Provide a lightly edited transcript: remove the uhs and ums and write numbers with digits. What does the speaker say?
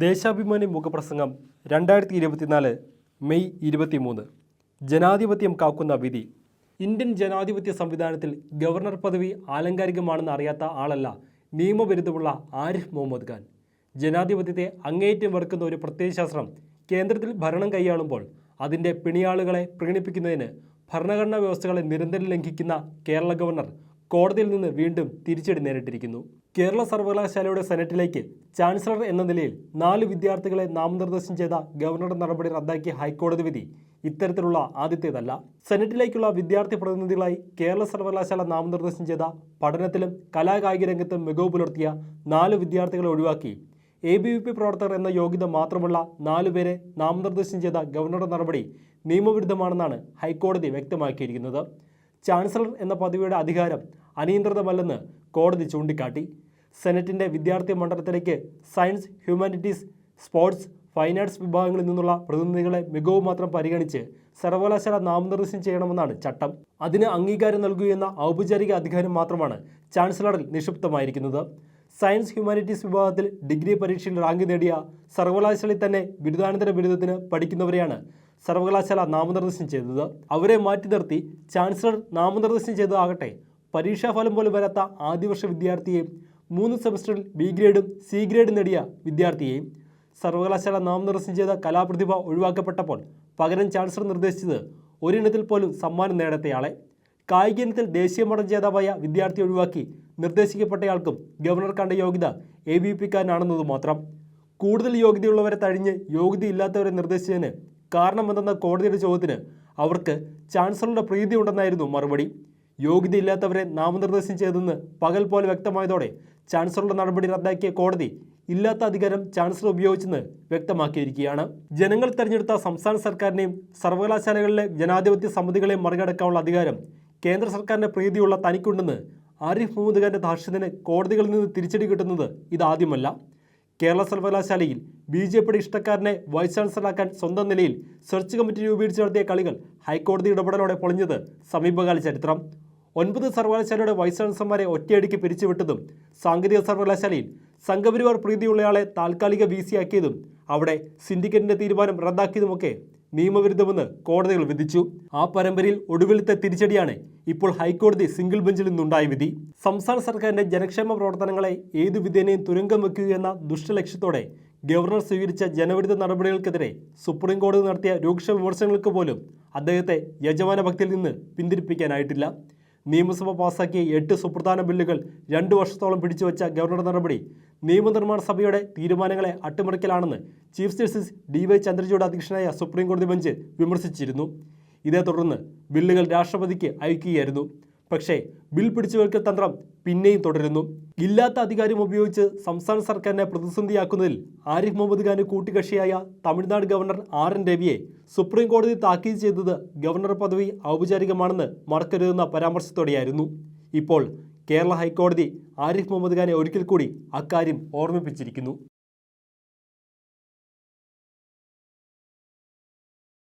ദേശാഭിമാനി മുഖപ്രസംഗം 2024 മെയ് 23. ജനാധിപത്യം കാക്കുന്ന വിധി. ഇന്ത്യൻ ജനാധിപത്യ സംവിധാനത്തിൽ ഗവർണർ പദവി ആലങ്കാരികമാണെന്ന് അറിയാത്ത ആളല്ല നിയമവിരുദ്ധമുള്ള ആരിഫ് മുഹമ്മദ് ഖാൻ. ജനാധിപത്യത്തെ അങ്ങേയറ്റം വെറുക്കുന്ന ഒരു പ്രത്യയശാസ്ത്രം കേന്ദ്രത്തിൽ ഭരണം കൈയാളുമ്പോൾ അതിൻ്റെ പിണിയാളുകളെ പ്രീണിപ്പിക്കുന്നതിന് ഭരണഘടനാ വ്യവസ്ഥകളെ നിരന്തരം ലംഘിക്കുന്ന കേരള ഗവർണർ കോടതിയിൽ നിന്ന് വീണ്ടും തിരിച്ചടി നേരിട്ടിരിക്കുന്നു. കേരള സർവകലാശാലയുടെ സെനറ്റിലേക്ക് ചാൻസലർ എന്ന നിലയിൽ 4 വിദ്യാർത്ഥികളെ നാമനിർദ്ദേശം ചെയ്ത ഗവർണറുടെ നടപടി റദ്ദാക്കിയ ഹൈക്കോടതി വിധി ഇത്തരത്തിലുള്ള ആദ്യത്തേതല്ല. സെനറ്റിലേക്കുള്ള വിദ്യാർത്ഥി പ്രതിനിധികളായി കേരള സർവകലാശാല നാമനിർദ്ദേശം ചെയ്ത പഠനത്തിലും കലാകായിക രംഗത്തും മികവ് പുലർത്തിയ 4 വിദ്യാർത്ഥികളെ ഒഴിവാക്കി ABVP പ്രവർത്തകർ എന്ന യോഗ്യത മാത്രമുള്ള 4 പേരെ നാമനിർദ്ദേശം ചെയ്ത ഗവർണറുടെ നടപടി നിയമവിരുദ്ധമാണെന്നാണ് ഹൈക്കോടതി വ്യക്തമാക്കിയിരിക്കുന്നത്. ചാൻസലർ എന്ന പദവിയുടെ അധികാരം അനിയന്ത്രിതമല്ലെന്ന് കോടതി ചൂണ്ടിക്കാട്ടി. സെനറ്റിൻ്റെ വിദ്യാർത്ഥി മണ്ഡലത്തിലേക്ക് science, humanities, sports, fine arts വിഭാഗങ്ങളിൽ നിന്നുള്ള പ്രതിനിധികളെ മികവ് മാത്രം പരിഗണിച്ച് സർവകലാശാല നാമനിർദ്ദേശം ചെയ്യണമെന്നാണ് ചട്ടം. അതിന് അംഗീകാരം നൽകുകയെന്ന ഔപചാരിക അധികാരം മാത്രമാണ് ചാൻസലറിൽ നിക്ഷിപ്തമായിരിക്കുന്നത്. സയൻസ്, ഹ്യൂമാനിറ്റീസ് വിഭാഗത്തിൽ ഡിഗ്രി പരീക്ഷയിൽ റാങ്ക് നേടിയ സർവകലാശാലയിൽ തന്നെ ബിരുദാനന്തര ബിരുദത്തിന് പഠിക്കുന്നവരെയാണ് സർവകലാശാല നാമനിർദ്ദേശം ചെയ്തത്. അവരെ മാറ്റി നിർത്തി ചാൻസലർ നാമനിർദ്ദേശം ചെയ്തതാകട്ടെ പരീക്ഷാഫലം പോലും വരാത്ത ആദ്യവർഷ വിദ്യാർത്ഥിയെയും 3 സെമസ്റ്ററിൽ B ഗ്രേഡും C ഗ്രേഡും നേടിയ വിദ്യാർത്ഥിയെയും. സർവകലാശാല നാമനിർദ്ദേശം ചെയ്ത കലാപ്രതിഭ ഒഴിവാക്കപ്പെട്ടപ്പോൾ പകരം ചാൻസലർ നിർദ്ദേശിച്ചത് ഒരിനത്തിൽ പോലും സമ്മാനം നേടാത്തയാളെ. കായിക ഇനത്തിൽ ദേശീയ മെഡൽ ജേതാവായ വിദ്യാർത്ഥി ഒഴിവാക്കി നിർദ്ദേശിക്കപ്പെട്ടയാൾക്കും ഗവർണർ കണ്ട യോഗ്യത ABVP-ക്കാരനാണെന്നത് മാത്രം. കൂടുതൽ യോഗ്യതയുള്ളവരെ തഴിഞ്ഞ് യോഗ്യതയില്ലാത്തവരെ നിർദ്ദേശിച്ചതിന് കാരണമെന്തെന്ന കോടതിയുടെ ചോദ്യത്തിന് അവർക്ക് ചാൻസലറുടെ പ്രീതി ഉണ്ടെന്നായിരുന്നു മറുപടി. യോഗ്യതയില്ലാത്തവരെ നാമനിർദ്ദേശം ചെയ്തെന്ന് പകൽ പോലെ വ്യക്തമായതോടെ ചാൻസലറുടെ നടപടി റദ്ദാക്കിയ കോടതി ഇല്ലാത്ത അധികാരം ചാൻസലർ ഉപയോഗിച്ചെന്ന് വ്യക്തമാക്കിയിരിക്കുകയാണ്. ജനങ്ങൾ തെരഞ്ഞെടുത്ത സംസ്ഥാന സർക്കാരിനെയും സർവകലാശാലകളിലെ ജനാധിപത്യ സമിതികളെയും മറികടക്കാനുള്ള അധികാരം കേന്ദ്ര സർക്കാരിൻ്റെ പ്രീതിയുള്ള തനിക്കുണ്ടെന്ന് ആരിഫ് മുഹമ്മദ് ഖാൻ്റെ ധാർഷ്ട്യത്തിന് കോടതികളിൽ നിന്ന് തിരിച്ചടി കിട്ടുന്നത് ഇതാദ്യമല്ല. കേരള സർവകലാശാലയിൽ BJPയുടെ ഇഷ്ടക്കാരനെ വൈസ് ചാൻസലറാക്കാൻ സ്വന്തം നിലയിൽ സെർച്ച് കമ്മിറ്റി രൂപീകരിച്ച് നടത്തിയ കളികൾ ഹൈക്കോടതി ഇടപെടലോടെ പൊളിഞ്ഞത് സമീപകാല ചരിത്രം. 9 സർവകലാശാലയുടെ വൈസ് ചാൻസലർമാരെ ഒറ്റയടിക്ക് പിരിച്ചുവിട്ടതും സാങ്കേതിക സർവകലാശാലയിൽ സംഘപരിവാർ പ്രീതിയുള്ളയാളെ താൽക്കാലിക VC ആക്കിയതും അവിടെ സിൻഡിക്കേറ്റിൻ്റെ തീരുമാനം റദ്ദാക്കിയതുമൊക്കെ നിയമവിരുദ്ധമെന്ന് കോടതികൾ വിധിച്ചു. ആ പരമ്പരയിൽ ഒടുവിലത്തെ തിരിച്ചടിയാണ് ഇപ്പോൾ ഹൈക്കോടതി സിംഗിൾ ബെഞ്ചിൽ നിന്നുണ്ടായ വിധി. സംസ്ഥാന സർക്കാരിൻ്റെ ജനക്ഷേമ പ്രവർത്തനങ്ങളെ ഏതു വിധേനയും തുരങ്കം വയ്ക്കുക എന്ന ദുഷ്ടലക്ഷ്യത്തോടെ ഗവർണർ സ്വീകരിച്ച ജനവിരുദ്ധ നടപടികൾക്കെതിരെ സുപ്രീം കോടതി നടത്തിയ രൂക്ഷ വിമർശനങ്ങൾക്ക് പോലും അദ്ദേഹത്തെ യജമാന ഭക്തിയിൽ നിന്ന് പിന്തിരിപ്പിക്കാനായിട്ടില്ല. നിയമസഭ പാസാക്കിയ 8 സുപ്രധാന ബില്ലുകൾ 2 വർഷത്തോളം പിടിച്ചുവെച്ച ഗവർണറുടെ നടപടി നിയമനിർമ്മാണ സഭയുടെ തീരുമാനങ്ങളെ അട്ടിമറിക്കലാണെന്ന് ചീഫ് ജസ്റ്റിസ് DY ചന്ദ്രചൂഡ് അധ്യക്ഷനായ സുപ്രീം കോടതി ബെഞ്ച് വിമർശിച്ചിരുന്നു. ഇതേ തുടർന്ന് ബില്ലുകൾ രാഷ്ട്രപതിക്ക് അയക്കുകയായിരുന്നു. പക്ഷേ ബിൽ പിടിച്ചുവെക്കൽ തന്ത്രം പിന്നെയും തുടരുന്നു. ഇല്ലാത്ത അധികാരം ഉപയോഗിച്ച് സംസ്ഥാന സർക്കാരിനെ പ്രതിസന്ധിയാക്കുന്നതിൽ ആരിഫ് മുഹമ്മദ് ഖാന് കൂട്ടുകക്ഷിയായ തമിഴ്നാട് ഗവർണർ RN രവിയെ സുപ്രീം കോടതി താക്കീത് ചെയ്തത് ഗവർണർ പദവി ഔപചാരികമാണെന്ന് മറക്കരുതെന്ന പരാമർശത്തോടെയായിരുന്നു. ഇപ്പോൾ കേരള ഹൈക്കോടതി ആരിഫ് മുഹമ്മദ് ഖാനെ ഒരിക്കൽ കൂടി അക്കാര്യം ഓർമ്മിപ്പിച്ചിരിക്കുന്നു.